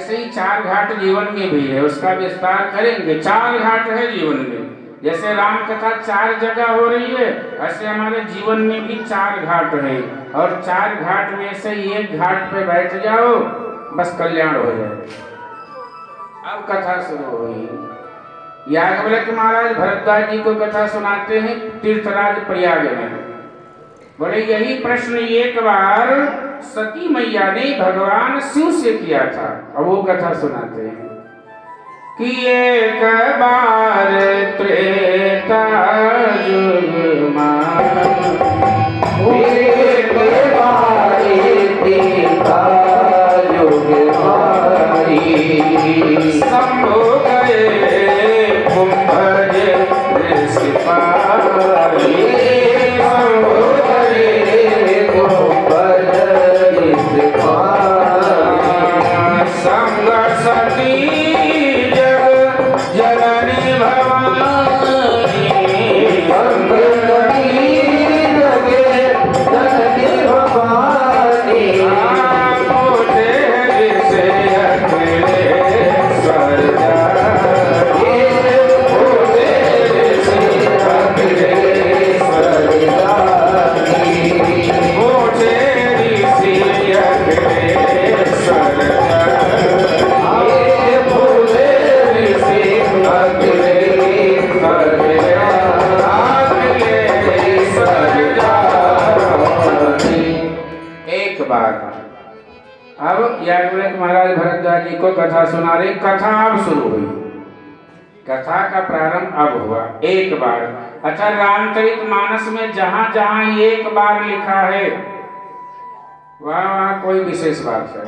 ऐसे ही चार घाट जीवन में भी है, उसका विस्तार करेंगे। चार घाट है जीवन में, जैसे राम कथा चार जगह हो रही है, ऐसे हमारे जीवन में भी चार घाट है। और चार घाट में से एक घाट पे बैठ जाओ, बस कल्याण हो जाए। अब कथा शुरू हुई। याज्ञवल्क्य महाराज भरद्वाज जी को कथा सुनाते हैं तीर्थराज प्रयाग में। बोले यही प्रश्न एक बार सती मैया ने भगवान शिव से किया था। अब वो कथा सुनाते हैं कि एक बार त्रेता युग में, एक बार त्रेता युग में शंभु गए कुंभज ऋषि पारी, शंभु गए कुंभज ऋषि पारी, संग सती जननी भवानी, संग सती जननी भवानी, पूछे से अकेले स्वर जाए, पूछे से अकेले स्वर जाए, पूछे से अकेले स्वर जाए, पूछे एक बार। अब याज्ञवल्क्य महाराज भरद्वाज जी को कथा सुना रहे। कथा अब शुरू हुई, कथा का प्रारंभ अब हुआ। एक बार, अच्छा रामचरितमानस में जहां जहां एक बार लिखा है वहां वहां कोई विशेष बात है।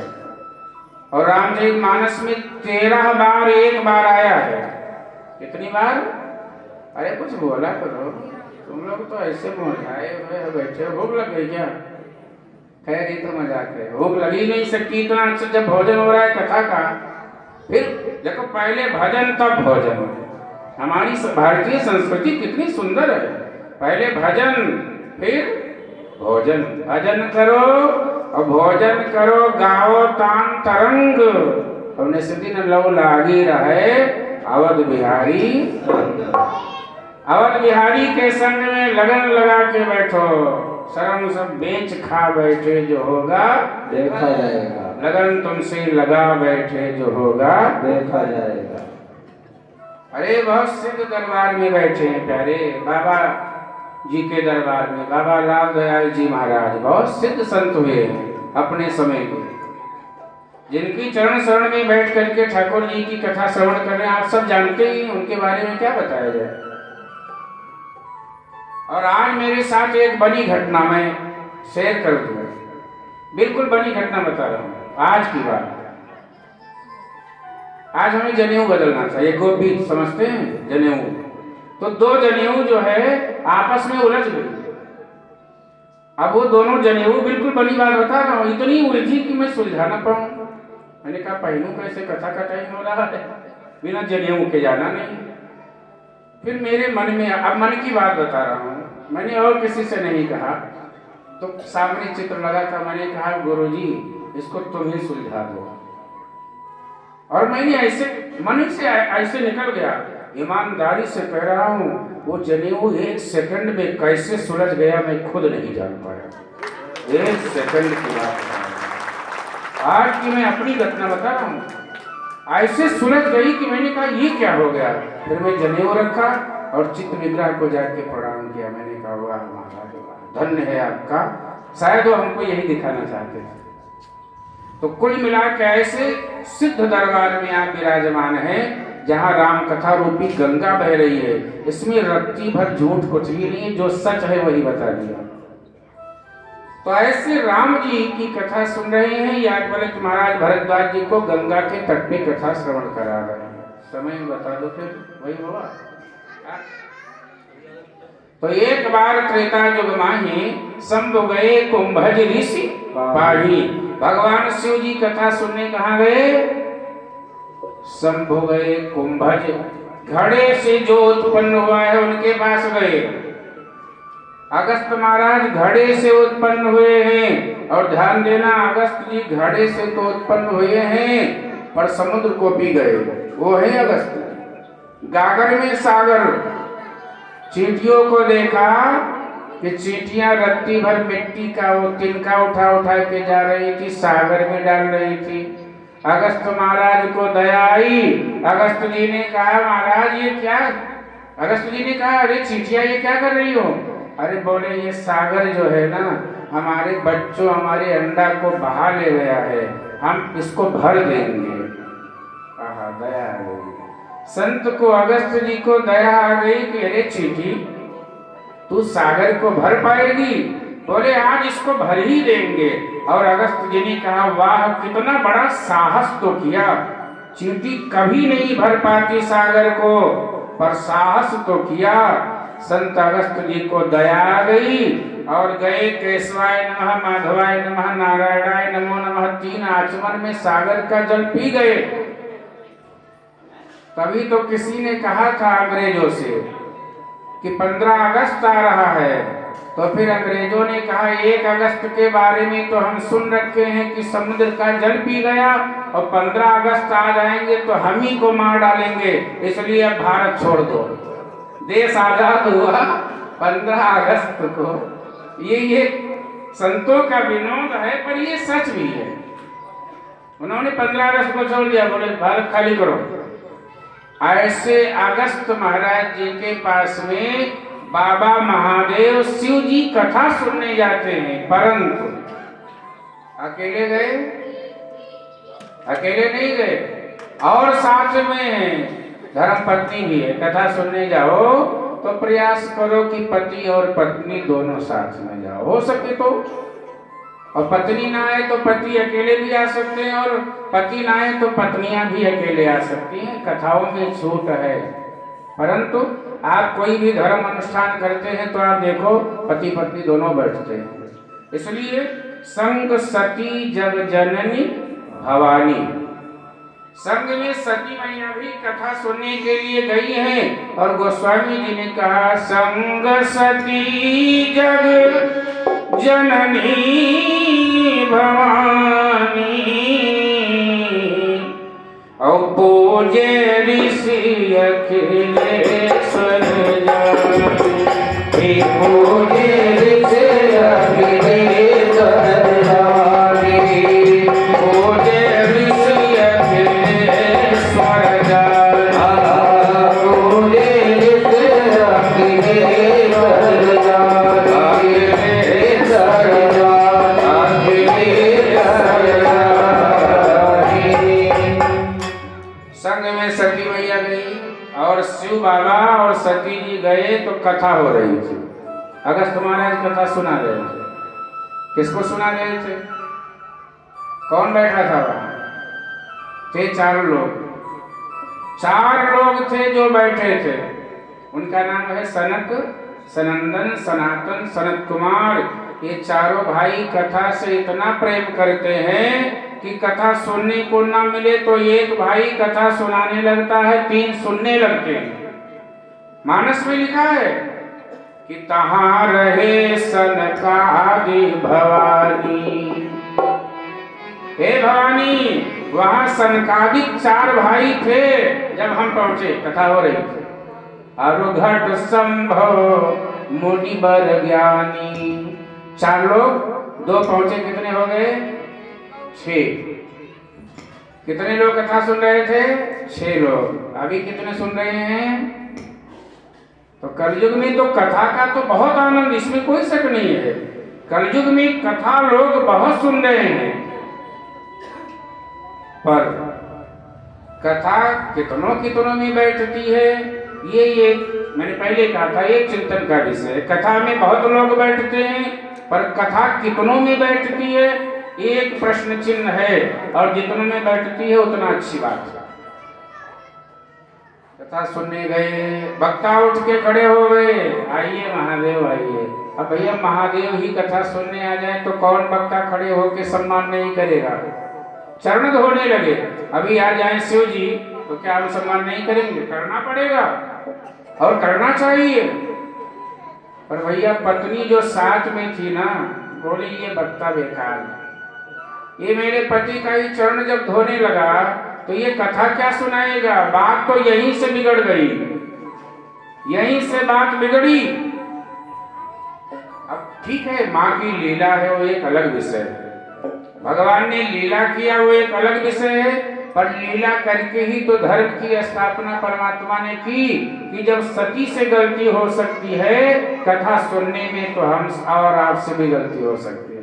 और रामचरितमानस में 13 बार एक बार आया है। कितनी बार? अरे कुछ बोला करो, तुम लोग तो ऐसे मुरझाए हुए बैठे हो। भूख लग गई क्या? खैर ये तो मजाक है, भूख लगी नहीं सकती। इतना अच्छा जब भोजन हो रहा है कथा का, फिर देखो पहले भजन तब भोजन। हमारी भारतीय संस्कृति कितनी सुंदर है, पहले भजन फिर भोजन। भजन करो और भोजन करो, गाओ तान तरंग, हमने दिन लव लागी रहे अवध बिहारी। अवध बिहारी के संग में लगन लगा के बैठो, शर्म सब बेच खा बैठे, जो होगा देखा जाएगा। लगन तुमसे लगा बैठे, जो होगा देखा जाएगा। अरे बहुत सिद्ध दरबार में बैठे हैं प्यारे, बाबा जी के दरबार में। बाबा लाल दयाल जी महाराज बहुत सिद्ध संत हुए हैं अपने समय के, जिनकी चरण शरण में बैठ करके ठाकुर जी की कथा श्रवण कर रहे हैं। आप सब जानते ही, उनके बारे में क्या बताया जाए। और आज मेरे साथ एक बड़ी घटना मैं शेयर कर दूंगा, बिल्कुल बड़ी घटना बता रहा हूँ। आज की बात, आज हमें जनेऊ बदलना था। ये गोपी समझते हैं जनेऊ, तो दो जनेऊ जो है आपस में उलझ गई। अब वो दोनों जनेऊ, बिल्कुल बड़ी बात बता रहा हूँ, इतनी उलझी कि मैं सुलझा ना पाऊँ। मैंने कहा पहलू कैसे, कथा का टाइम हो रहा है, बिना जनेऊ के जाना नहीं। फिर मेरे मन में, अब मन की बात बता रहा हूँ, मैंने और किसी से नहीं कहा, तो सामने चित्र लगा था। मैंने कहा गुरुजी इसको तुम ही सुलझा दो। और मैंने ऐसे मन से ऐसे निकल गया, ईमानदारी से कह रहा हूँ, वो जनेऊ 1 सेकंड में कैसे सुलझ गया मैं खुद नहीं जान पाया। 1 सेकंड की बात आज की मैं अपनी घटना बता रहा हूँ, ऐसे सुलझ गई कि मैंने कहा ये क्या हो गया। फिर मैं जनेऊ रखा और चित्त विग्रह को जाके प्रणाम किया। मैंने कहा वाह महाराज, धन्य है आपका, शायद वो हमको यही दिखाना चाहते थे। तो कुल मिला के ऐसे सिद्ध दरबार में आप विराजमान हैं, जहाँ राम कथा रूपी गंगा बह रही है। इसमें रत्ती भर झूठ कुछ भी नहीं है, जो सच है वही बता दिया। तो ऐसे राम जी की कथा सुन रहे हैं, याज्ञवल्क्य महाराज भरद्वाज जी को गंगा के तट पे कथा श्रवण करा रहे हैं। समय बता दो फिर, वही हुआ। तो एक बार त्रेता युग माही शंभु गए कुंभज ऋषि पाही। भगवान शिव जी कथा सुनने कहाँ गए? शंभु गए कुंभज, घड़े से जो उत्पन्न हुआ है उनके पास गए। अगस्त महाराज घड़े से उत्पन्न हुए हैं, और ध्यान देना अगस्त जी घड़े से तो उत्पन्न हुए हैं, पर समुद्र को पी गए। वो है अगस्त। गागर में सागर। चींटियों को देखा कि चींटियां रत्ती भर मिट्टी का वो तिनका उठा उठा के जा रही थी, सागर में डाल रही थी। अगस्त महाराज को दया आई। अगस्त जी ने कहा, महाराज ये क्या? अगस्त जी ने कहा, अरे चींटियां ये क्या कर रही हो? अरे बोले, ये सागर जो है ना, हमारे बच्चों, हमारे अंडा को बहा ले गया है, हम इसको भर देंगे। कहा दया आ गई। संत को, अगस्त जी को दया आ गई कि अरे चींटी, तू सागर को भर पाएगी? बोले, आज इसको भर ही देंगे। और अगस्त जी ने कहा, वाह, कितना बड़ा साहस तो किया। चींटी कभी नहीं भर पाती सागर को, पर साहस तो किया। संत अगस्त जी को दया आ गई और गए केशवाय नमः, माधवाय नमः, नारायणाय नमो नमः, 3 आचमन में सागर का जल पी गए। तभी तो किसी ने कहा था अंग्रेजों से कि 15 अगस्त आ रहा है, तो फिर अंग्रेजों ने कहा 1 अगस्त के बारे में तो हम सुन रखे हैं कि समुद्र का जल पी गया, और 15 अगस्त आ जाएंगे तो हम ही को मार डालेंगे, इसलिए अब भारत छोड़ दो। देश आजाद हुआ 15 अगस्त को। ये संतों का विनोद है, पर ये सच भी है। उन्होंने 15 अगस्त को छोड़ दिया, बोले भारत खाली करो। ऐसे अगस्त महाराज जी के पास में बाबा महादेव शिव जी कथा सुनने जाते हैं, परंतु अकेले गए? अकेले नहीं गए, और साथ में धर्म पत्नी भी है। कथा सुनने जाओ तो प्रयास करो कि पति और पत्नी दोनों साथ में जाओ, हो सके तो। और पत्नी ना आए तो पति अकेले भी आ सकते हैं, और पति ना आए तो पत्नियां भी अकेले आ सकती हैं। कथाओं में छूट है। परंतु आप कोई भी धर्म अनुष्ठान करते हैं तो आप देखो पति पत्नी दोनों बैठते हैं। इसलिए संग सती जग जननी भवानी, संग में सती मैया भी कथा सुनने के लिए गई हैं। और गोस्वामी जी ने कहा, संग सती जग जननी भवानी, और पूजे ऋषि अखिलेश्वर जानी, पूजे ऋषि अखिलेश्वर जानी, पूजे ऋषि अखिलेश्वर जानी, पूजे ऋषि अखिलेश्वर जानी, संग में सती मैया गई और शिव बाबा और सती जी गए तो कथा हो रही थी। अगस्त महाराज कथा सुना रहे थे। किसको सुना रहे थे? कौन बैठा था वहां? थे 4 लोग। 4 लोग थे जो बैठे थे। उनका नाम है सनक, सनंदन, सनातन, सनत कुमार। ये चारों भाई कथा से इतना प्रेम करते हैं कि कथा सुनने को ना मिले तो एक भाई कथा सुनाने लगता है, 3 सुनने लगते हैं। मानस में लिखा है कि तहां रहे सनकादि भवानी, हे भवानी, वहां सनकादिक 4 भाई थे जब हम पहुंचे, कथा हो रही थी। अरुघट संभव मुनि बर ज्ञानी, 4 लोग, 2 पहुंचे, कितने हो गए? 6। कितने लोग कथा सुन रहे थे? 6 लोग। अभी कितने सुन रहे हैं? तो कलयुग में तो कथा का तो बहुत आनंद, इसमें कोई शक नहीं है। कलयुग में कथा लोग बहुत सुन रहे हैं, पर कथा कितनों कितनों में बैठती है, ये मैंने पहले कहा था, एक चिंतन का विषय है। कथा में बहुत लोग बैठते हैं, पर कथा कितनों में बैठती है, एक प्रश्न चिन्ह है। और जितनों में बैठती है उतना अच्छी बात है। कथा सुनने गए, वक्ता उठ के खड़े हो गए, आइए महादेव आइए। अब भैया महादेव ही कथा सुनने आ जाए तो कौन वक्ता खड़े होके सम्मान नहीं करेगा? चरण धोने लगे। अभी आ जाए शिव जी तो क्या हम सम्मान नहीं करेंगे? करना पड़ेगा और करना चाहिए। पर भैया पत्नी जो साथ में थी ना, बोली ये वक्ता बेकार, ये मेरे पति का ही चरण जब धोने लगा तो ये कथा क्या सुनाएगा? बात तो यहीं से बिगड़ गई, यहीं से बात बिगड़ी। अब ठीक है, माँ की लीला है, वो एक अलग विषय है। भगवान ने लीला किया, वो एक अलग विषय है। पर लीला करके ही तो धर्म की स्थापना परमात्मा ने की कि जब सती से गलती हो सकती है, कथा सुनने में तो हम और आपसे भी गलती हो सकती है।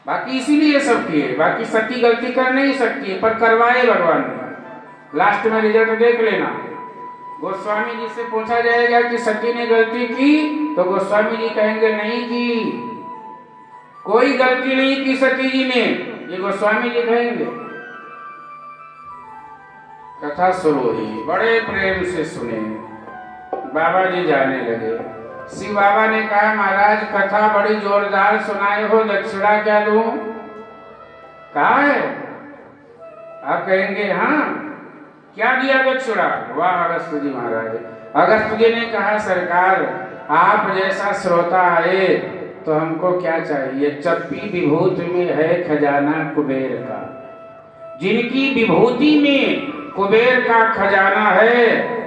बाकी इसीलिए सब किए, बाकी सती गलती कर नहीं सकती है, पर करवाए भगवान ने। लास्ट में रिजल्ट देख लेना। गोस्वामी जी से पूछा जाएगा कि सती ने गलती की, तो गोस्वामी जी कहेंगे नहीं की, कोई गलती नहीं की सती जी ने, ये गोस्वामी जी कहेंगे। कथा शुरू हुई, बड़े प्रेम से सुने, बाबा जी जाने लगे। शिव बाबा ने कहा महाराज कथा बड़ी जोरदार सुनाए हो, दक्षिणा क्या दूं? कहा है? आप कहेंगे हाँ, क्या दिया दक्षिणा? वाह अगस्त जी महाराज। अगस्त जी ने कहा सरकार आप जैसा श्रोता आए तो हमको क्या चाहिए? चप्पी विभूति में है खजाना कुबेर का। जिनकी विभूति में कुबेर का खजाना है,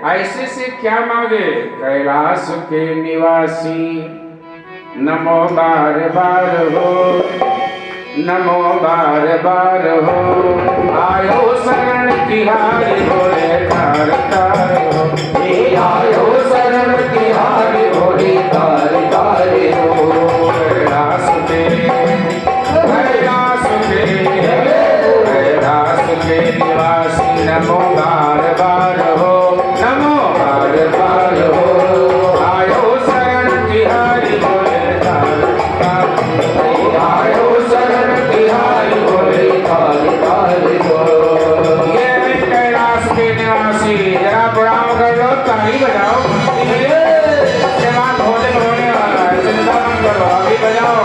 ऐसे से क्या मांगे? कैलाश के निवासी नमो बार बार हो, नमो बार बार हो, आयो शरण तिहारी भोले तार तार हो, आयो शरण तिहारी भोले तार तार हो। कैलाश के निवासी नमो बार बार हो, नमो बार बार हो, आयो शरण तिहारी भोले तार तार, आयो शरण तिहारी भोले तार तार हो। ये है कैलाश के निवासी। जरा प्रणाम कर लो, ताली बजाओ। इसके बाद भोजन होने वाला है, चिंता मत करो, अभी बजाओ।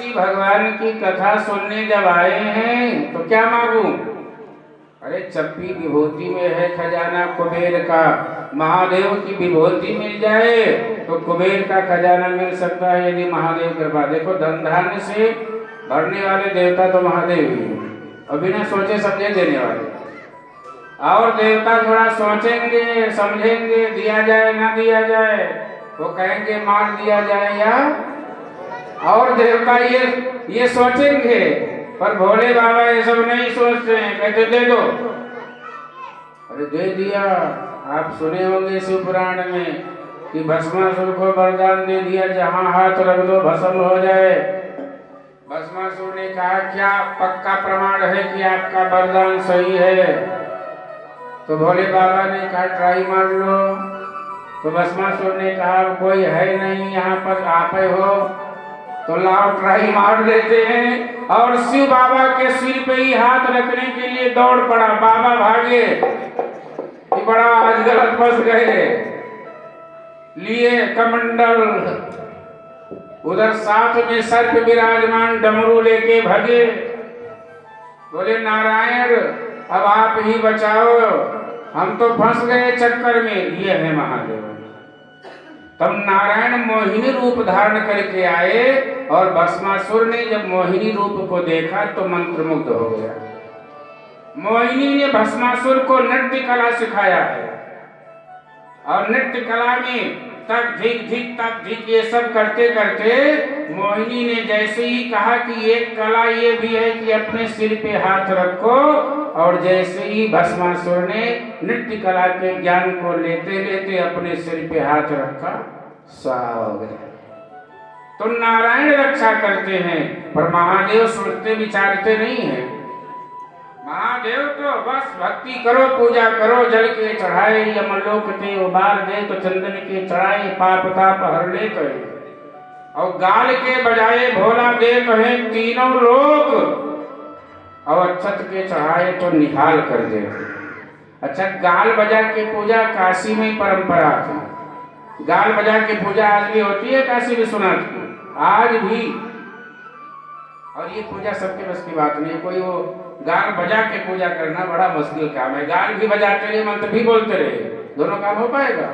भगवान की कथा सुनने जब आए हैं तो क्या मांगू? अरे चप्पी विभूति में है खजाना कुबेर का। महादेव की विभूति मिल जाए तो कुबेर का खजाना मिल सकता है यदि महादेव कृपा। देखो धन धान्य से भरने वाले देवता तो महादेव ही और बिना सोचे समझे देने वाले। और देवता थोड़ा सोचेंगे समझेंगे, दिया जाए ना दिया जाए, वो कहेंगे मार दिया जाए या। और देवता ये सोचेंगे, पर भोले बाबा ये सब नहीं सोचते हैं, कहते दे दो। अरे दे दिया। आप सुने होंगे शिव पुराण में कि भस्मासुर को वरदान दे दिया, जहां हाथ रख दो भस्म हो जाए। भस्मासुर ने कहा क्या पक्का प्रमाण है कि आपका वरदान सही है? तो भोले बाबा ने कहा ट्राई मार लो। तो भस्मासुर ने कहा कोई है नहीं यहाँ पर, आप ही हो, तो लाओ ट्राई मार लेते हैं। और शिव बाबा के सिर पे ही हाथ रखने के लिए दौड़ पड़ा। बाबा भागे कि बड़ा आज गलत फंस गए। लिए कमंडल, उधर साथ में सर्प विराजमान डमरू लेके भगे। बोले नारायण अब आप ही बचाओ, हम तो फंस गए चक्कर में। ये है महादेव। तब नारायण मोहिनी रूप धारण करके आए और भस्मासुर ने जब मोहिनी रूप को देखा तो मंत्रमुग्ध हो गया। मोहिनी ने भस्मासुर को नृत्य कला सिखाया है और नृत्य कला में तक झिक ये सब करते करते मोहिनी ने जैसे ही कहा कि एक कला ये भी है कि अपने सिर पे हाथ रखो, और जैसे ही भस्मासुर ने नृत्य कला के ज्ञान को लेते लेते अपने सिर पे हाथ रखा, स्वाहा हो गया। तो नारायण रक्षा करते हैं पर महादेव सोचते विचारते नहीं है। महादेव तो बस भक्ति करो, पूजा करो, जल के चढ़ाए यमलोक ते उबार दे, तो चंदन के चढ़ाए पाप ताप हर ले तो, और गाल के बजाए भोला दे तो है तीनों लोक, और अक्षत के चढ़ाए तो निहाल कर दे। अच्छा, गाल बजा के पूजा काशी में परंपरा थी। गाल बजा के पूजा आज भी होती है काशी विश्वनाथ की, आज भी। और ये पूजा सबके बस की बात नहीं है। कोई वो गाल बजा के पूजा करना बड़ा मुश्किल काम है। गाल भी बजाते रहे, मंत्र भी बोलते रहे, दोनों काम हो पाएगा?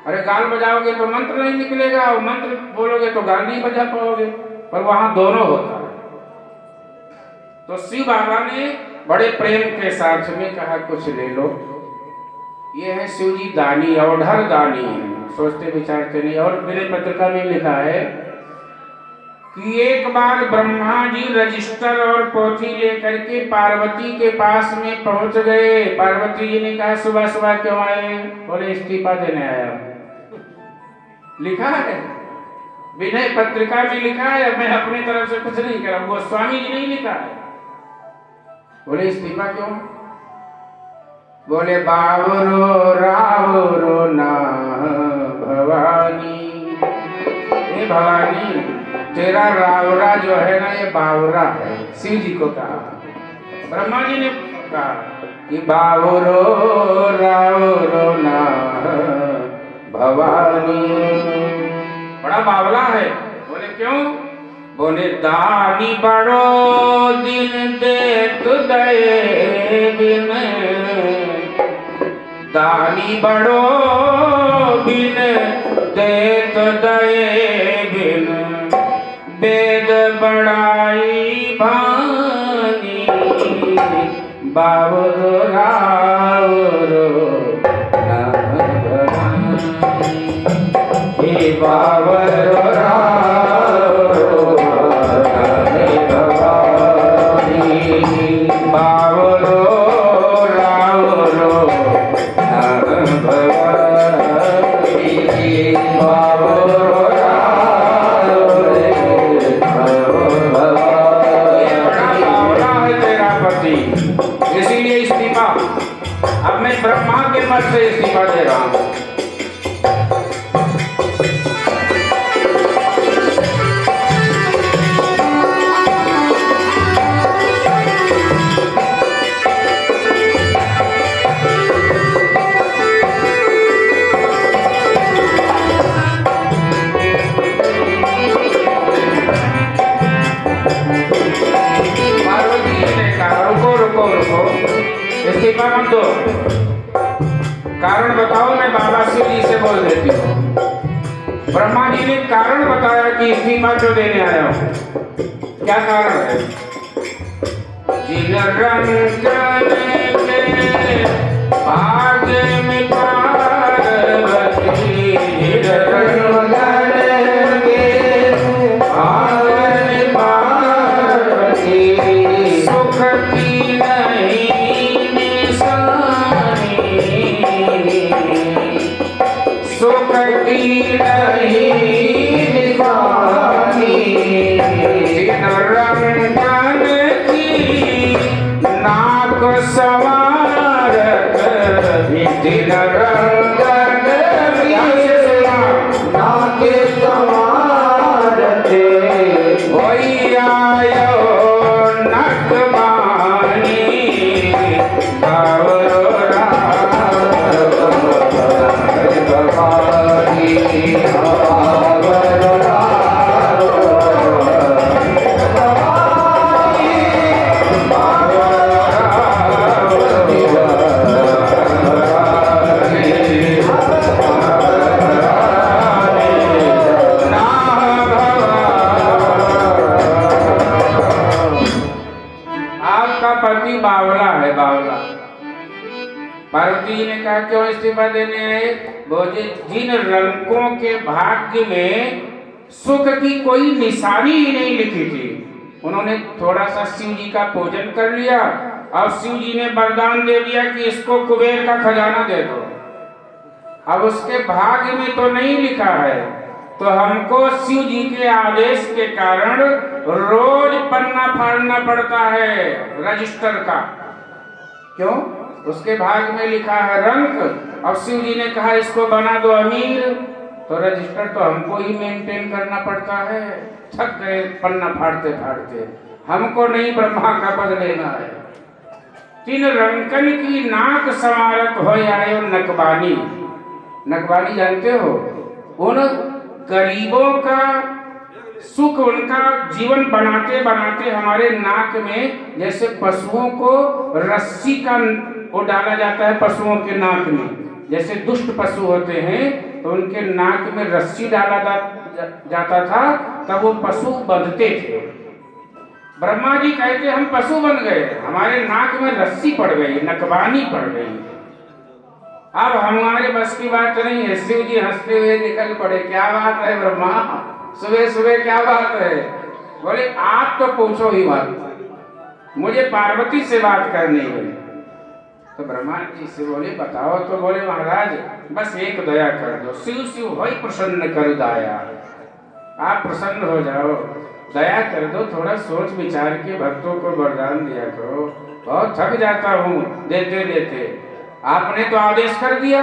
अरे गाल बजाओगे तो मंत्र नहीं निकलेगा, और मंत्र बोलोगे तो गाल नहीं बजा पाओगे। पर वहां दोनों होता है। तो शिव बाबा ने बड़े प्रेम के साथ में कहा कुछ ले लो। ये है शिव जी दानी, औढ़र दानी है, सोचते विचारते नहीं। और मेरे पत्रिका में लिखा है कि एक बार ब्रह्मा जी रजिस्टर और पोथी लेकर के पार्वती के पास में पहुंच गए। पार्वती जी ने कहा सुबह सुबह क्यों आए? बोले इस्तीफा देने आया। लिखा है विनय पत्रिका में, लिखा है, मैं अपनी तरफ से कुछ नहीं करा, गोस्वामी जी नहीं लिखा है। बोले इस्तीफा क्यों? बोले बावरो रावरो ना भवानी, हे भवानी तेरा रावरा जो है ना ये बावरा है। शिव जी को कहा, ब्रह्मा जी ने कहा कि बावरो रावरो ना भवानी, बड़ा बावला है। बोले क्यों? बोले दानी बड़ो दिन देत दये बिन, दानी बड़ो बिन देत दये बिन, वेद बड़ाई भानी, बावरो रावरो ना भवानी, हे बावरो रावरो ना भवानी, बावरो रावरो ना भवानी, बावरो इसीलिए इस्तीफा, अब मैं ब्रह्मा के मत से इस्तीफा दे रहा हूं। इस्तीफा मत दो, कारण बताओ, मैं बाबा शिव जी से बोल देती हूँ। ब्रह्मा जी ने कारण बताया कि इस्तीफा क्यों देने आया हूँ। क्या कारण है? जिन रंग के भाग में पार्वती, सुख की नहीं निशानी, सुख की नहीं निशानी, संवारत दिन रंगन नाके संवारते होई आयो नकबानी बावरो आपका पति बावला है, बावला। पार्वती जी ने कहा क्यों इस्तीफा देने आए? बोले जिन रंकों के भाग्य में सुख की कोई निशानी ही नहीं लिखी थी, उन्होंने थोड़ा सा शिव जी का पूजन कर लिया। अब शिव जी ने वरदान दे दिया कि इसको कुबेर का खजाना दे दो। अब उसके भाग्य में तो नहीं लिखा है, तो हमको शिव जी के आदेश के कारण रोज पन्ना फाड़ना पड़ता है रजिस्टर का। क्यों? उसके भाग में लिखा है रंक। अब शिव जी ने कहा इसको बना दो अमीर, तो रजिस्टर तो हमको ही मेंटेन करना पड़ता है। थक गए पन्ना फाड़ते फाड़ते, हमको नहीं ब्रह्मा का पद लेना है। तीन रंकन की नाक समारत हो आयो नकबानी। नकबानी जानते हो? उन गरीबों का सुख, उनका जीवन बनाते बनाते हमारे नाक में, जैसे पशुओं को रस्सी का वो डाला जाता है पशुओं के नाक में, जैसे दुष्ट पशु होते हैं तो उनके नाक में रस्सी डाला जाता था, तब वो पशु बंधते थे। ब्रह्मा जी कहते हम पशु बन गए, हमारे नाक में रस्सी पड़ गई, नकबानी पड़ गई। अब हमारे बस की बात नहीं है। शिव जी हंसते हुए निकल पड़े, क्या बात है ब्रह्मा, सुबह सुबह क्या बात है? बोले आप तो पूछो ही बात, मुझे पार्वती से बात करनी है। तो ब्रह्मा जी से बोले बताओ। तो बोले महाराज बस एक दया कर दो, शिव शिव होई प्रसन्न कर दाया। आप प्रसन्न हो जाओ, दया कर दो, थोड़ा सोच विचार के भक्तों को वरदान दिया करो। बहुत थक जाता हूँ देते देते। आपने तो आदेश कर दिया,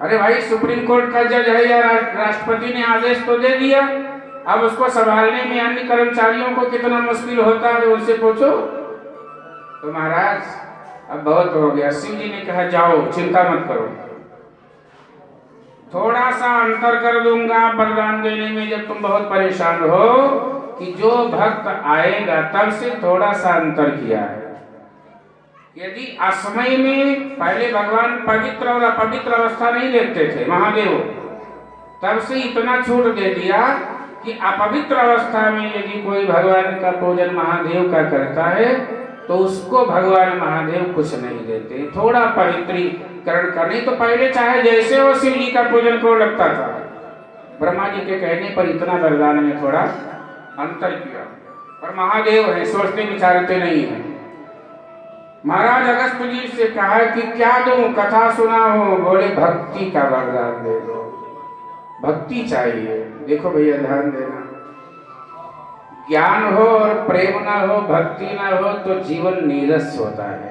अरे भाई सुप्रीम कोर्ट का जज है या राष्ट्रपति ने आदेश तो दे दिया, अब उसको संभालने में अन्य कर्मचारियों को कितना मुश्किल होता है उनसे पूछो। तो महाराज अब बहुत हो गया। शिव जी ने कहा जाओ चिंता मत करो, थोड़ा सा अंतर कर दूंगा वरदान देने में। जब तुम बहुत परेशान हो कि जो भक्त आएगा, तब से थोड़ा सा अंतर किया है। यदि असमय में पहले भगवान पवित्र और अपवित्र अवस्था नहीं देखते थे महादेव, तब से इतना छूट दे दिया कि अपवित्र अवस्था में यदि कोई भगवान का पूजन महादेव का करता है तो उसको भगवान महादेव कुछ नहीं देते, थोड़ा पवित्रीकरण करने। तो पहले चाहे जैसे वो शिव जी का पूजन को लगता था, ब्रह्मा जी के कहने पर इतना वरदान में थोड़ा अंतर किया। पर महादेव है, सोचते विचारते नहीं है। महाराज अगस्त जी से कहा कि क्या दूं, कथा सुनाओ। बोले भक्ति का वरदान दे दो, भक्ति चाहिए। देखो भैया ध्यान देना, ज्ञान हो और प्रेम ना हो, भक्ति ना हो तो जीवन नीरस होता है।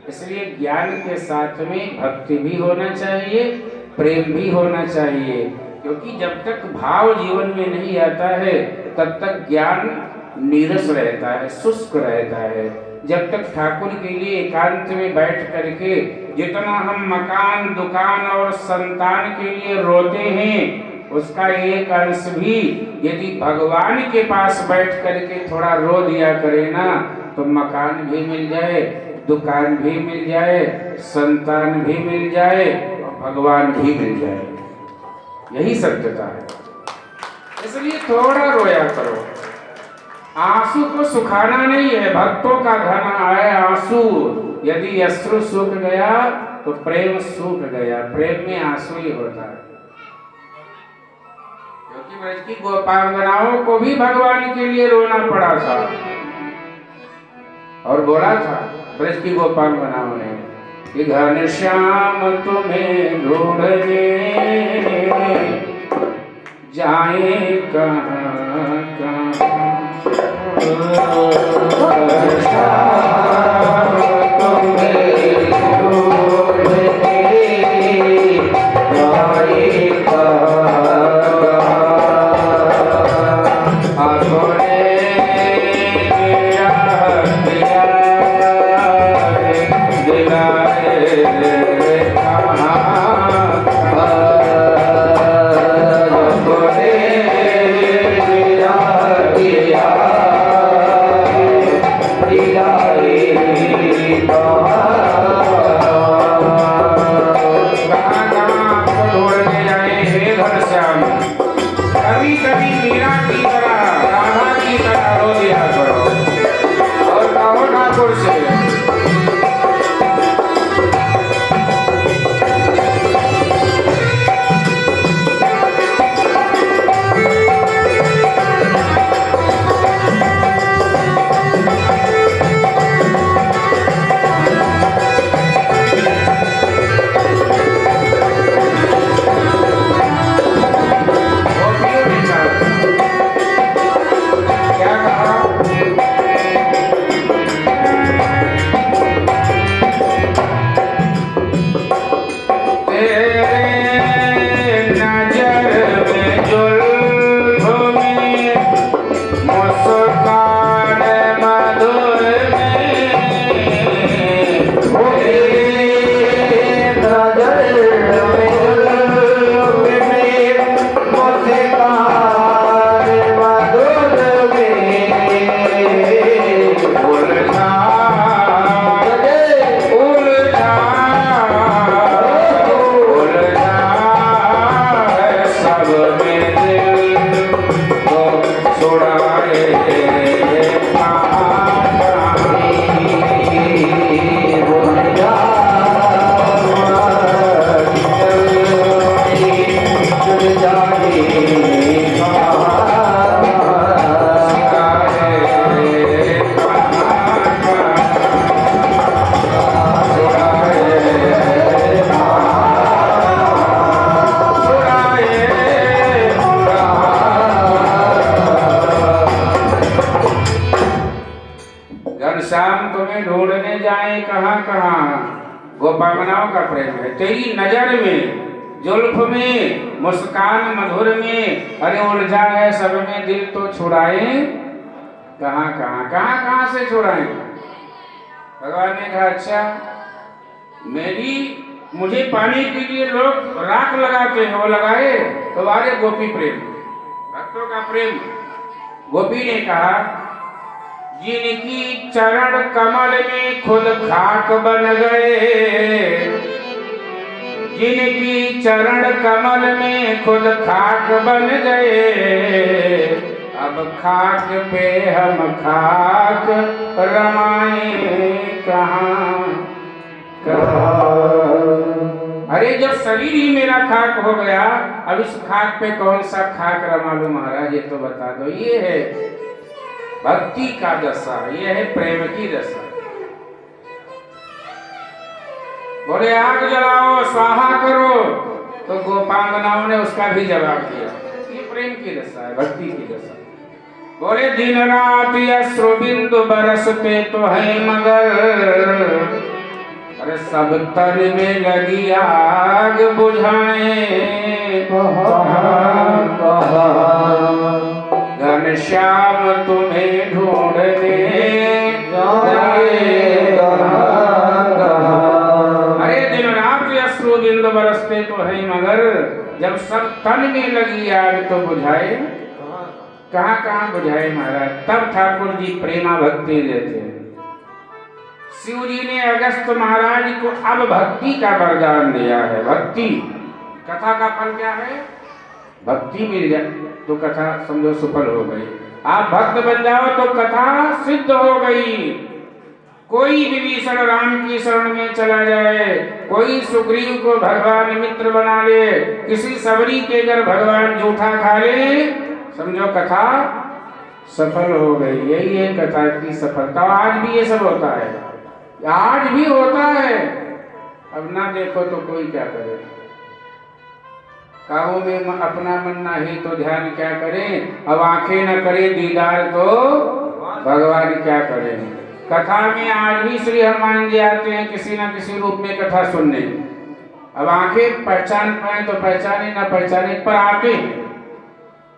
इसलिए ज्ञान के साथ में भक्ति भी होना चाहिए, प्रेम भी होना चाहिए। क्योंकि जब तक भाव जीवन में नहीं आता है तब तक ज्ञान नीरस रहता है, शुष्क रहता है। जब तक ठाकुर के लिए एकांत में बैठ करके जितना हम मकान, दुकान और संतान के लिए रोते हैं, उसका एक अंश भी यदि भगवान के पास बैठ करके थोड़ा रो दिया करे ना, तो मकान भी मिल जाए, दुकान भी मिल जाए, संतान भी मिल जाए और भगवान भी मिल जाए। यही सत्यता है। इसलिए थोड़ा रोया करो। आंसू को सुखाना नहीं है, भक्तों का धन आए आंसू। यदि अश्रु सूख गया तो प्रेम सूख गया, प्रेम में आंसू ही होता है। क्योंकि ब्रज की गोपांगनाओं को भी भगवान के लिए रोना पड़ा था और बोला था ब्रज की गोपांगनाओं ने कि घनश्याम तुम्हें ढूंढने जाए कहाँ कहाँ, घनश्याम तुम्हें आपको ढूंढने जाए हे घनश्याम, कभी कभी मीरा की तरह, राधा की तरह रो दिया करो और कहो ठाकुर से घनश्याम तुम्हें ढूंढने जाए कहाँ कहाँ, गोपांगनाओं का प्रेम है तेरी नजर में, जुल्फ में, मुस्कान मधुर में, अरे उलझा है सब में दिल तो छुड़ाए कहाँ कहाँ, कहाँ कहाँ से छुड़ाए। भगवान ने कहा अच्छा मुझे पाने के लिए लोग राख लगाते हैं, वो लगाए तो आरे गोपी प्रेम, भक्तों का प्रेम। गोपी ने कहा जिनकी चरण कमल में खुद खाक बन गए, जिनकी चरण कमल में खुद खाक बन गए, अब खाक पे हम खाक रमाए कहाँ कहाँ। अरे जब शरीर ही मेरा खाक हो गया, अब इस खाक पे कौन सा खाक रमा लूं महाराज, ये तो बता दो। ये है भक्ति का दशा, ये है प्रेम की दशा। बोले आग जलाओ स्वाहा करो, तो गोपांगनाओं ने उसका भी जवाब दिया। ये प्रेम की दशा है, भक्ति की दशा। बोले दिन रात अश्रु बिंदु बरसते तो है मगर, अरे सब तन में लगी आग बुझाए घनश्याम तुम्हें ढूंढने अरे दिन रात अश्रु बिंदु बरसते तो है मगर, जब सब तन में लगी आग तो बुझाए कहाँ कहाँ बुझाए महाराज। तब ठाकुर जी प्रेमा भक्ति देते हैं। शिव जी ने अगस्त महाराज को अब भक्ति का वरदान दिया है। भक्ति कथा का फल क्या है, भक्ति मिल जाए तो कथा समझो सफल हो गई। आप भक्त बन जाओ तो कथा सिद्ध हो गई। कोई विभीषण राम की शरण में चला जाए, कोई सुग्रीव को भगवान मित्र बना ले, किसी सबरी के घर भगवान जूठा खा ले, समझो कथा सफल हो गई। यही है कथा की सफलता। आज भी ये सब होता है, आज भी होता है। अब ना देखो तो कोई क्या करे, काबू में अपना मन ना ही तो ध्यान क्या करें। अब आंखें न करें दीदार तो भगवान क्या करें। कथा में आज भी श्री हनुमान जी आते हैं किसी न किसी रूप में कथा सुनने। अब आंखें पहचान पाए तो पहचाने, न पहचाने पर आते हैं।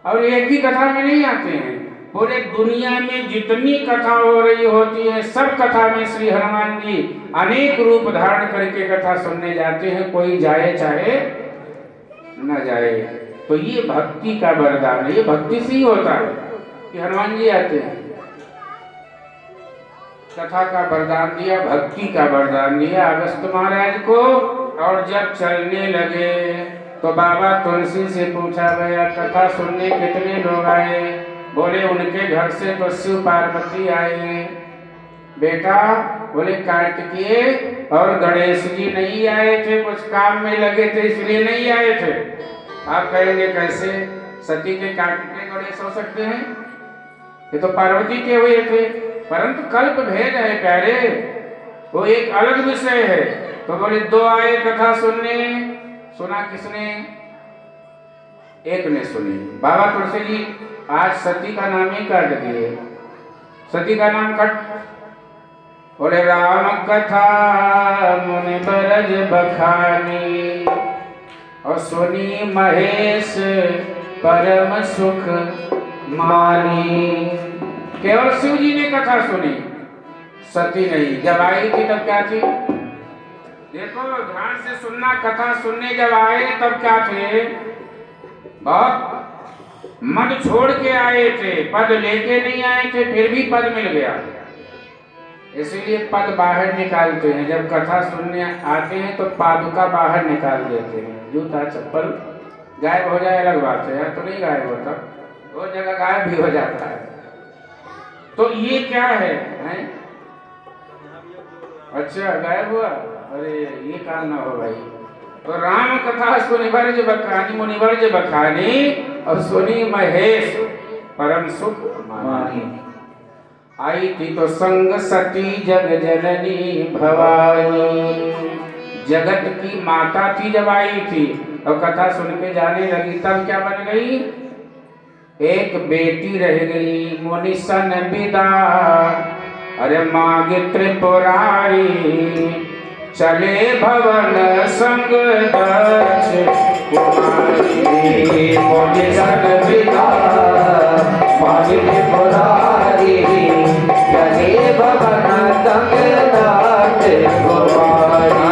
और एक ही कथा में नहीं आते हैं, पूरे दुनिया में जितनी कथा हो रही होती है सब कथा में श्री हनुमान जी अनेक रूप धारण करके कथा सुनने जाते हैं। कोई जाए चाहे न जाए। तो ये भक्ति का वरदान है। ये भक्ति से ही होता है कि हनुमान जी आते हैं। कथा का वरदान दिया, भक्ति का वरदान दिया अगस्त महाराज को। और जब चलने लगे तो बाबा तुलसी से पूछा गया, कथा सुनने कितने लोग आए? बोले उनके घर से तो शिव पार्वती आए। बेटा, बोले कार्तिकेय और गणेश जी नहीं आए थे, कुछ काम में लगे थे इसलिए नहीं आए थे। आप कहेंगे कैसे सती के कार्तिकेय गणेश हो सकते हैं? ये तो पार्वती के हुए थे। परंतु कल्प भेद है प्यारे, वो एक अलग विषय है। तो बोले दो आए कथा सुनने। सुना किसने? एक ने सुनी। बाबा तुलसी जी आज सती का नाम ही काट दिए, सती का नाम कट। बोले राम कथा मुनि बरज बखानी, और सुनी महेश परम सुख मानी। केवल शिव जी ने कथा सुनी, सती नहीं। जब आई थी तब क्या थी? देखो ध्यान से सुनना, कथा सुनने जब आए तब क्या थे? बहुत मद छोड़ के आए थे, पद लेके नहीं आए थे, फिर भी पद मिल गया। इसीलिए पद बाहर निकालते हैं। जब कथा सुनने आते हैं तो पादुका बाहर निकाल देते हैं। जूता चप्पल गायब हो जाए अलग बात है, तो नहीं गायब होता, वो जगह गायब भी हो जाता है। तो ये क्या है, हैं? अच्छा गायब हुआ, अरे ये काम ना हो भाई। तो राम कथा सुनि बरज बखानी, मुनिवर्ज बखानी, और सुनी महेश परम सुख मानी। आई थी तो संग सती जग जननी भवानी, जगत की माता थी जब आई थी। और कथा सुन के जाने लगी तब क्या बन गई? एक बेटी रह गई मुनिसन विदा। अरे मागे त्रिपुरारी, चले भवन संग दक्ष कुमारी। मुनिसन विदा मागे त्रिपुरारी, चले भवन संग दक्ष कुमारी।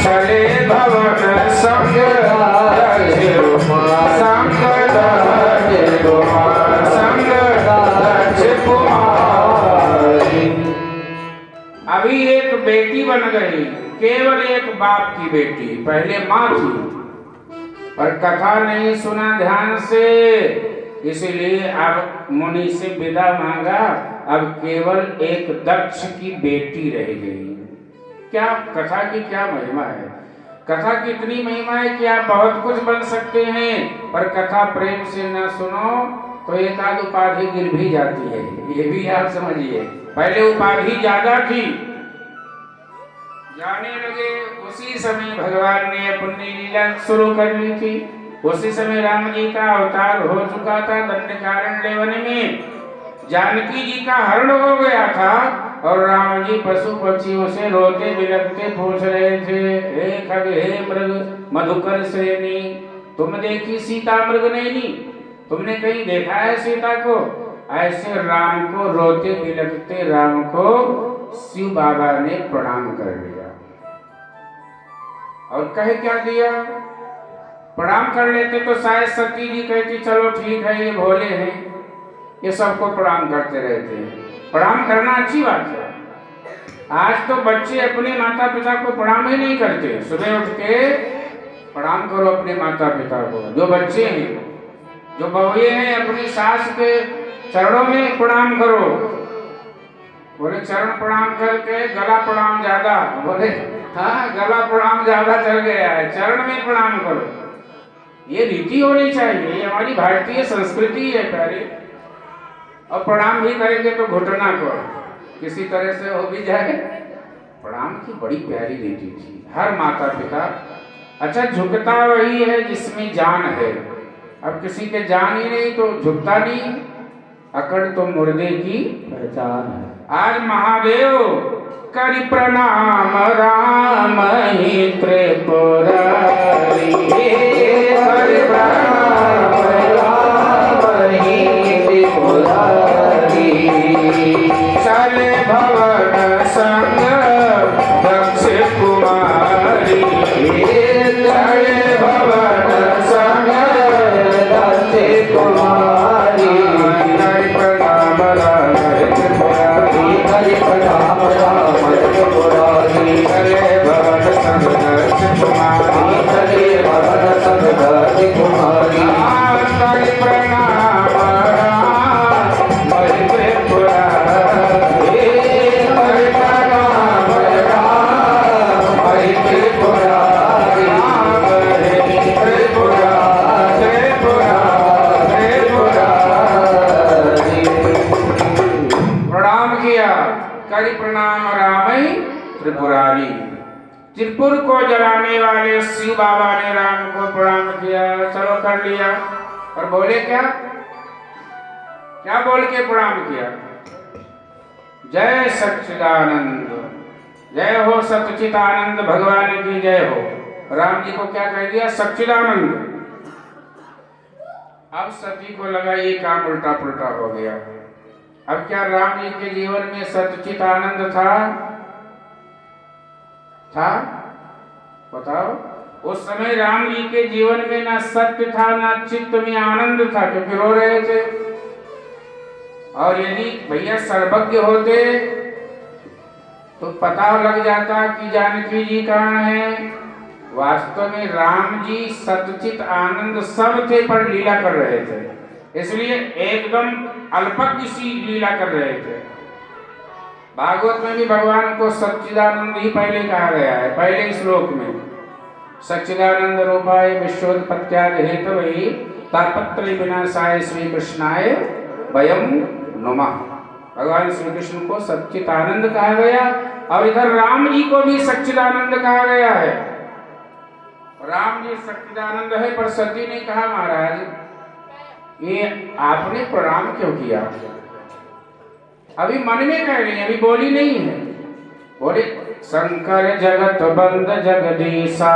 चले भवन संग अभी एक बेटी बन गई, केवल एक बाप की बेटी। पहले माँ थी पर कथा नहीं सुना ध्यान से, इसलिए अब मुनि से विदा मांगा। अब केवल एक दक्ष की बेटी रह गई। क्या कथा की क्या महिमा है! कथा की इतनी महिमा है कि आप बहुत कुछ बन सकते हैं, पर कथा प्रेम से न सुनो तो एक आध उपाधि गिर भी जाती है, ये भी आप समझिए। पहले उपाधि ज्यादा थी, जाने लगे उसी समय भगवान ने अपनी लीला शुरू कर ली थी। उसी समय राम जी का अवतार हो चुका था दंडकारण्य वन में। जानकी जी का हरण हो गया था और राम जी पशु पक्षियों से रोते बिलखते पूछ रहे थे, हे खग हे मृग मधुकर श्रेणी, तुम देखी सीता मृग नैनी? तुमने कहीं देखा है सीता को? ऐसे राम को रोते बिलखते राम को शिव बाबा ने प्रणाम कर दिया। और कहे क्या दिया? प्रणाम कर लेते तो शायद सती जी कहती चलो ठीक है ये भोले हैं, ये सबको प्रणाम करते रहते हैं। प्रणाम करना अच्छी बात है। आज तो बच्चे अपने माता पिता को प्रणाम ही नहीं करते। सुबह उठ के प्रणाम करो अपने माता पिता को। जो बच्चे हैं, जो बहुए हैं, अपनी सास के चरणों में प्रणाम करो। बोले चरण प्रणाम करके गला प्रणाम ज्यादा। बोले हाँ, गला प्रणाम ज्यादा चल गया है, चरण में प्रणाम करो। ये रीति होनी चाहिए, ये हमारी भारतीय संस्कृति है प्यारे। और प्रणाम भी करेंगे तो घुटना को किसी तरह से हो भी जाए। प्रणाम की बड़ी प्यारी रीति थी हर माता पिता। अच्छा, झुकता वही है जिसमें जान है। अब किसी के जान ही नहीं तो झुकता नहीं। अकड़ तो मुर्दे की पहचान है। आज महादेव करि प्रणाम राम ही त्रिपुरारी, करि प्रणाम राम ही त्रिपुरारी। चले भवन संग दक्ष कुमारी, चले भवन संग दक्ष कुमारी। करि प्रणाम राम ही त्रिपुरारी, करि प्रणाम त्रिपुरारी। त्रिपुर को जलाने वाले शिव बाबा ने राम को प्रणाम किया। चलो कर लिया। और बोले क्या क्या बोल के प्रणाम किया? जय सच्चिदानंद, जय हो सच्चिदानंद भगवान की जय हो। राम जी को क्या कह दिया? सच्चिदानंद। अब सती को लगा ये काम उल्टा पुल्टा हो गया। अब क्या राम जी के जीवन में सच्चिदानंद था? बताओ। उस समय राम जी के जीवन में ना सत्य था ना चित्त में आनंद था, क्योंकि रो रहे थे। और यदि भैया सर्वज्ञ होते तो पता लग जाता कि जानकी जी कहाँ है। वास्तव में राम जी सच्चित आनंद सब थे, पर लीला कर रहे थे, इसलिए एकदम अल्पज्ञ सी लीला कर रहे थे। भागवत में भी भगवान को सच्चिदानंद ही पहले कहा गया है। पहले श्लोक में सच्चिदानंद रूपाय विश्वोत्पत्त्यादि हेतवे तापत्रय विनाशाय श्री कृष्णाय वयं नमः। भगवान श्री कृष्ण को सच्चिदानंद कहा गया और इधर राम जी को भी सच्चिदानंद कहा गया है। राम जी सच्चिदानंद है, पर सती ने कहा महाराज ये आपने प्रणाम क्यों किया? अभी मन में कह रही है, अभी बोली नहीं है। बोले शंकर जगत बंद जगदीशा।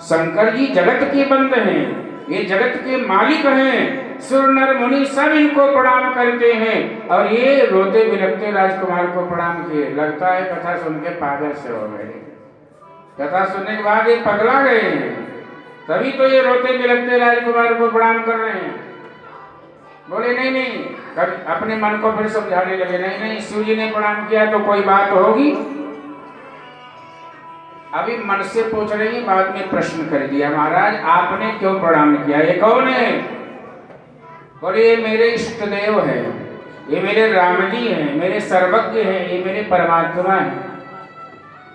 शंकर जी जगत के बंद हैं, ये जगत के मालिक हैं। सुर नर मुनि सब इनको प्रणाम करते हैं। और ये रोते बिलखते राजकुमार को प्रणाम किए। लगता है कथा सुन के पागल से हो गए। कथा सुनने के बाद ये पगला गए हैं, तभी तो ये रोते बिलखते राजकुमार को प्रणाम कर रहे हैं। बोले नहीं नहीं, कभी अपने मन को फिर समझाने लगे, नहीं नहीं शिव जी ने प्रणाम किया तो कोई बात होगी। अभी मन से पूछ रही है, बाद में प्रश्न कर दिया, महाराज आपने क्यों प्रणाम किया? ये कौन है? बोले ये मेरे इष्ट देव है, ये मेरे राम जी हैं, मेरे सर्वज्ञ हैं, ये मेरे परमात्मा हैं।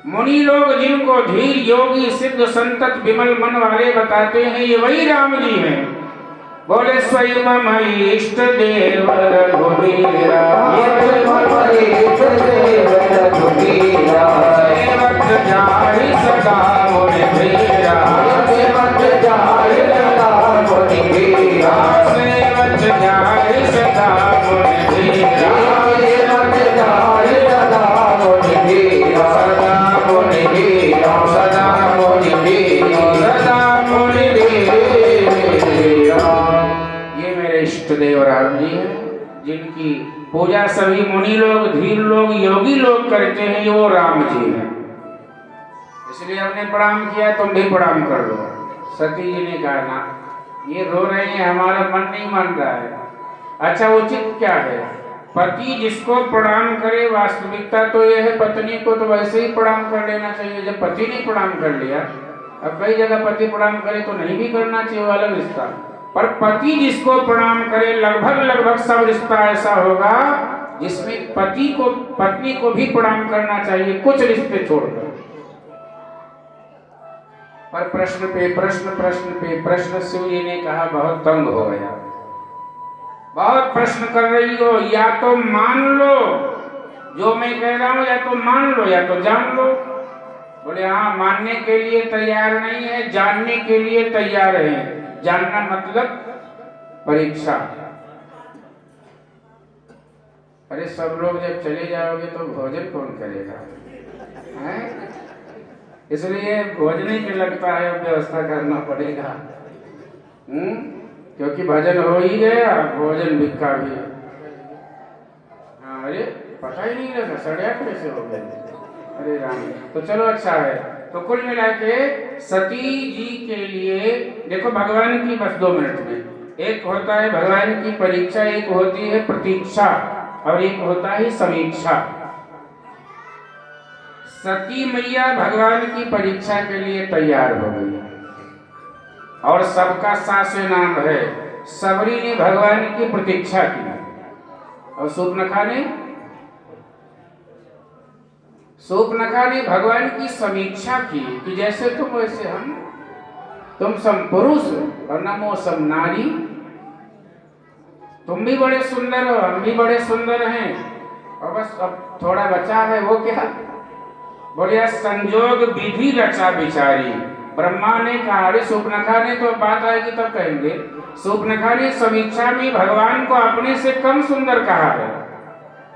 मुनि लोग जिनको धीर योगी सिद्ध संतत विमल मन वाले बताते हैं, ये वही राम जी हैं। बोले स्वयं मम इष्ट देव रघुवीरा, सेवक जाहि सदा मुनि धीरा, सेवक जाहि सदा मुनि धीरा, सेवक जाहि सदा मुनि धीरा, सेवक जाहि सदा मुनि धीरा, सदा मुनि धीरा, सदा मुनि धीरा, सदा मुनि धीरा। ये मेरे इष्ट देव राम जी हैं, जिनकी पूजा सभी मुनि लोग, धीर लोग, योगी लोग करते हैं, वो राम जी हैं। इसलिए हमने प्रणाम किया, तुम भी प्रणाम कर लो। सती जी ने कहा ना, ये रो रहे हैं, हमारा मन नहीं मान रहा है। अच्छा उचित क्या है? पति जिसको प्रणाम करे, वास्तविकता तो यह है पत्नी को तो वैसे ही प्रणाम कर लेना चाहिए। जब पति ने प्रणाम कर लिया, अब कई जगह पति प्रणाम करे तो नहीं भी करना चाहिए, अलग रिश्ता। पर पति जिसको प्रणाम करे, लगभग सब रिश्ता ऐसा होगा जिसमें पति को पत्नी को भी प्रणाम करना चाहिए, कुछ रिश्ते छोड़कर। पर प्रश्न पे प्रश्न शिव जी ने कहा बहुत तंग हो गया, बहुत प्रश्न कर रही हो, या तो मान लो जो मैं कह रहा हूं, या तो मान लो या तो जान लो। बोले हाँ, मानने के लिए तैयार नहीं है, जानने के लिए तैयार है। जानना मतलब परीक्षा। अरे सब लोग जब चले जाओगे तो भोजन कौन करेगा? हैं? इसलिए भोजन ही लगता है व्यवस्था करना पड़ेगा। क्योंकि भजन हो ही गया, भोजन भिक्खा भी है। हाँ, अरे पता ही नहीं लगा 8:30 कैसे हो गए। अरे राम, तो चलो अच्छा है। तो कुल मिला के सती जी के लिए देखो, भगवान की बस 2 मिनट में, एक होता है भगवान की परीक्षा, एक होती है प्रतीक्षा, और एक होता है समीक्षा। सती मैया भगवान की परीक्षा के लिए तैयार हो गई, और सबका सासे नाम है। सबरी ने भगवान की प्रतीक्षा की, और सूर्पनखा ने भगवान की समीक्षा की कि जैसे तुम वैसे हम, तुम सम पुरुष और नमो सम नारी। तुम भी बड़े सुंदर हो, हम भी बड़े सुंदर हैं, और बस अब थोड़ा बचा है, वो क्या? बोलिए संजोग विधि रचा बिचारी। ब्रह्मा ने कहा, अरे शूर्पणखा ने, तो बात आएगी तब कहेंगे, शूर्पणखा ने समीक्षा में भगवान को अपने से कम सुंदर कहा है,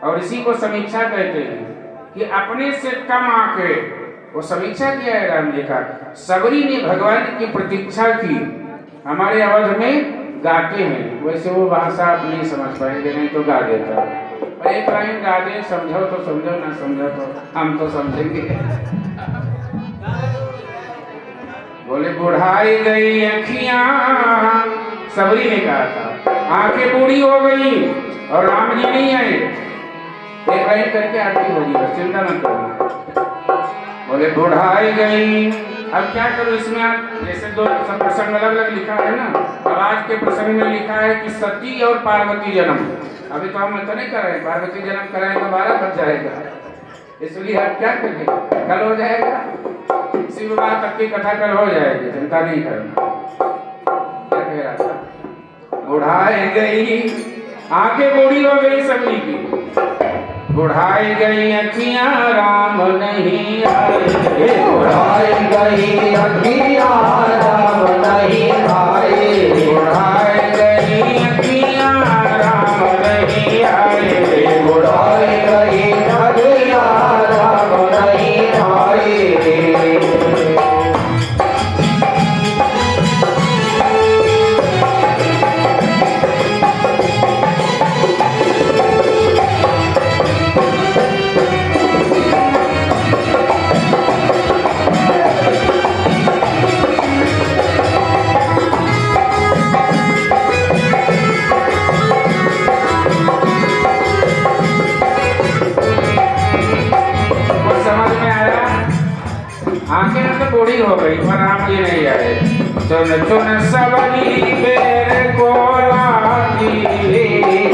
और इसी को समीक्षा कहते हैं कि अपने से कम आके वो समीक्षा किया है राम जी का। सबरी ने भगवान की प्रतीक्षा की, हमारे अवध में गाते हैं, वैसे वो भाषा आप नहीं समझ पाएंगे, नहीं तो गा देता, पर एक लाइन गा दे, समझो तो समझो, ना समझो तो हम तो समझेंगे। बोले बुढ़ाई गई अखियां, सबरी ने कहा था, आंखें बूढ़ी हो गई और राम जी नहीं आए। एक लाइन करके आरती होगी, बस चिंता मत करना। बोले बुढ़ाई गई, अब क्या करूं इसमें, आप जैसे दो सब प्रसंग अलग अलग लिखा है ना, अब आज के प्रसंग में लिखा है कि सती और पार्वती जन्म। अभी तो हम तो नहीं कर रहे, पार्वती जन्म कराएं तो 12 बज जाएगा, इसलिए आप क्या करेंगे, कल हो जाएगा, इसी बात तक की कथा कल हो जाएगी, चिंता नहीं करना। क्या कह रहा था, बुढ़ाई गई, आंखें बूढ़ी हो गई सबरी की, बुढ़ाई गई अखियां राम नहीं आए, बुढ़ाई गई अखियां राम नहीं आए, बुढ़ाई गई अखियां राम नहीं आए, बुढ़ाई गई अखियां राम नहीं आए। आंखें तो बूढ़ी हो गई पर राम जी नहीं आए। चुन चुन सबरी बेर को लाती,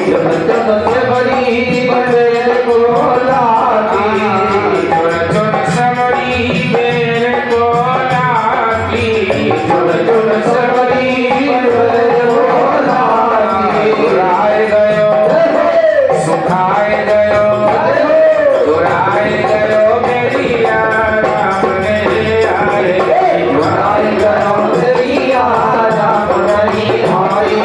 चुन चुन सबरी बेर को लाती, चुन चुन सबरी बेर को लाती, चुन चुन सबरी बेर को लाती। दुराए गयो सुखाए गयो, दुराए गयो बेरिया राम नहीं आए, दुराए गयो बेरिया राम नहीं आए,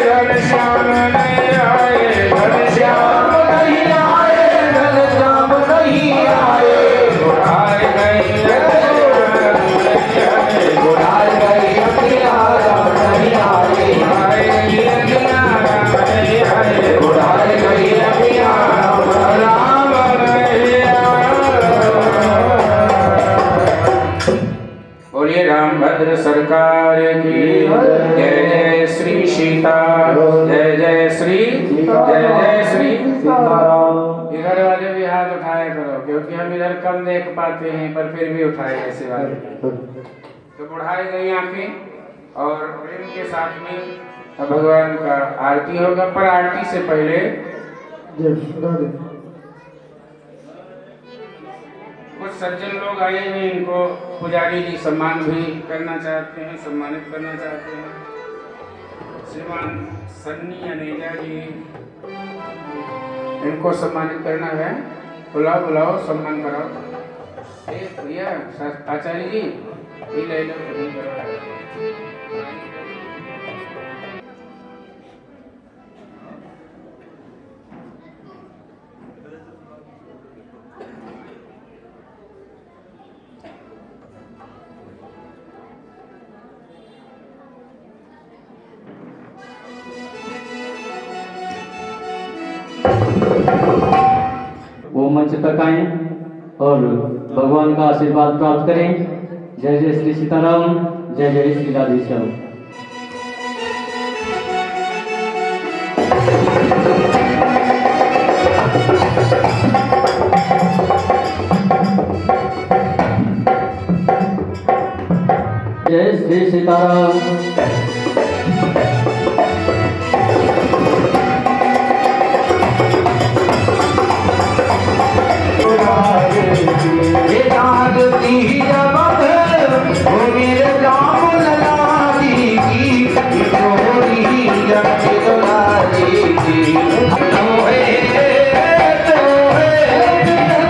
घनश्याम नहीं आए, घनश्याम नहीं आए, घनश्याम नहीं आए। बुढ़ाई गई बुढ़ाई गई अखियां राम नहीं आए, बुढ़ाई गई अखियां राम नहीं बोलिए रामभद्र सरकार की जय, जय श्री सीता, जय जय श्री, जय जय श्री सीताराम। इधर वाले भी हाथ उठाया करो, क्योंकि हम इधर कम देख पाते हैं, पर फिर भी उठाए ऐसे वाले। तो बुढ़ाई गई आंखें और प्रेम के साथ में अब भगवान का आरती होगा, पर आरती से पहले कुछ सज्जन लोग आए हैं, इनको पुजारी जी सम्मान भी करना चाहते हैं, सम्मानित करना चाहते हैं। श्रीमान सन्नी अनेजा जी, इनको सम्मानित करना है, बुलाओ बुलाओ, सम्मान कराओ। भैया आचार्य जी ये ले लो, वो मंच तक आए और भगवान का आशीर्वाद प्राप्त करें। जय जय श्री सीताराम, जय जय श्री राधेश्याम। जय श्री सीताराम। तो है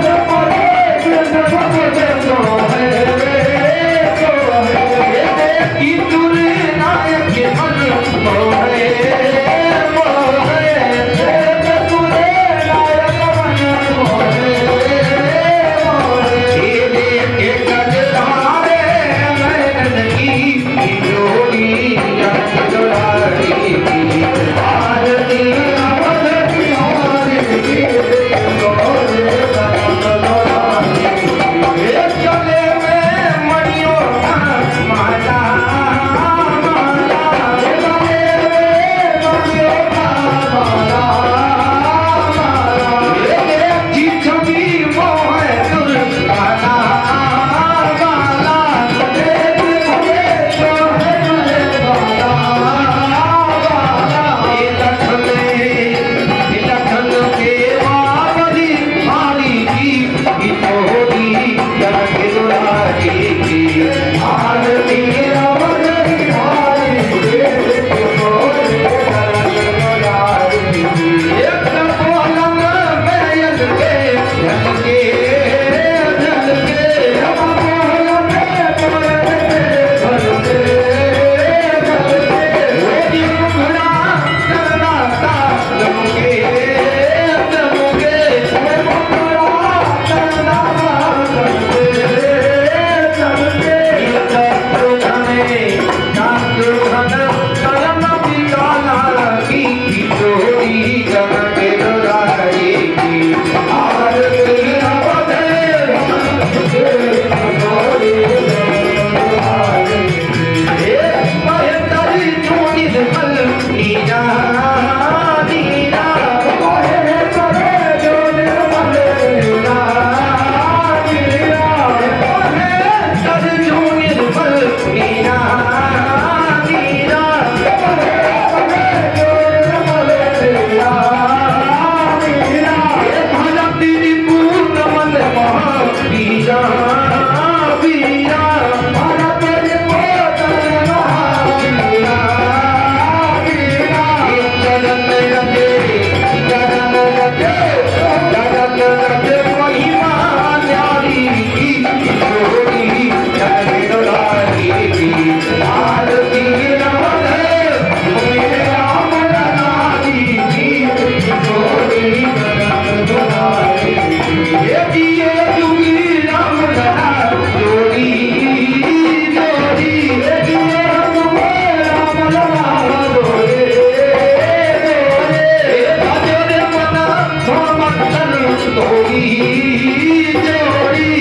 जोड़ी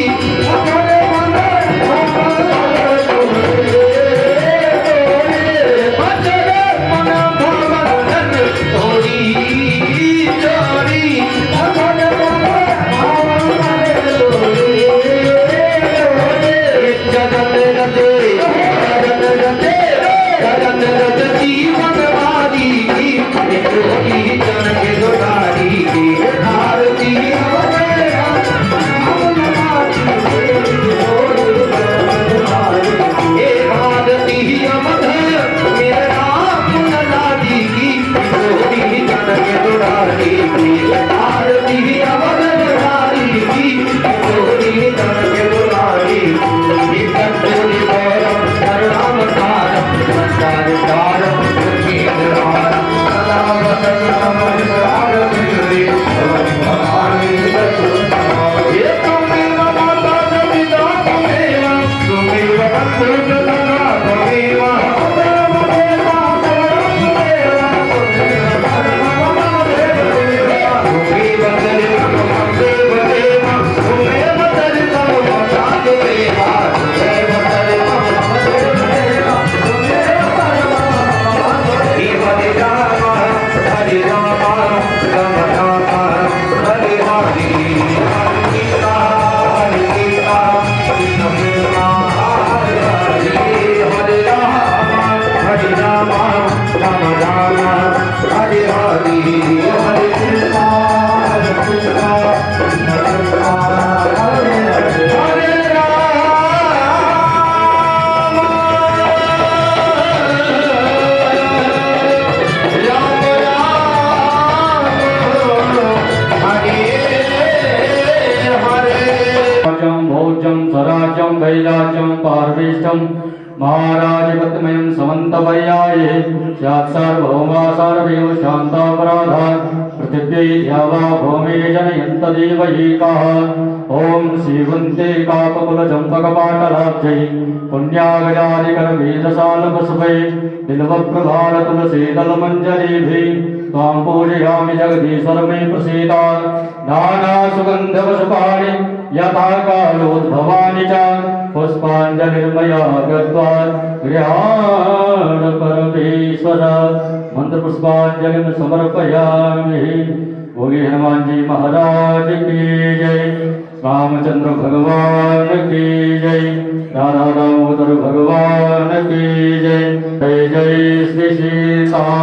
अपने मन स्वराज्यं वैराज्यं पारमेष्टं महाराजपत्मयं समन्तपर्याये स्यात् सार्वभौमा सार्वमेव शान्तापराधा पृथिव्यै द्यावा भौमे जनयन्तदेवैकाः ॐ श्रीवन्ते काककुलचम्पकपाटलाब्जै पुण्यागजादिकरवेदशालपशुभै बिल्वप्रभालतुलसीदलमञ्जरीभिः त्वां पूजयामि जगदीश्वर मे प्रसीदा नानासुगन्धवसुपाणि यथा कालोद्भवानि च पुष्पाञ्जलिर्मया गत्वा गृहाण परमेश्वर मंत्रपुष्पाञ्जलिं समर्पयामि। बोले हनुमान जी महाराज की जय, रामचंद्र भगवान की जय, राधा दामोदर भगवान की जय। जय जय श्री सीता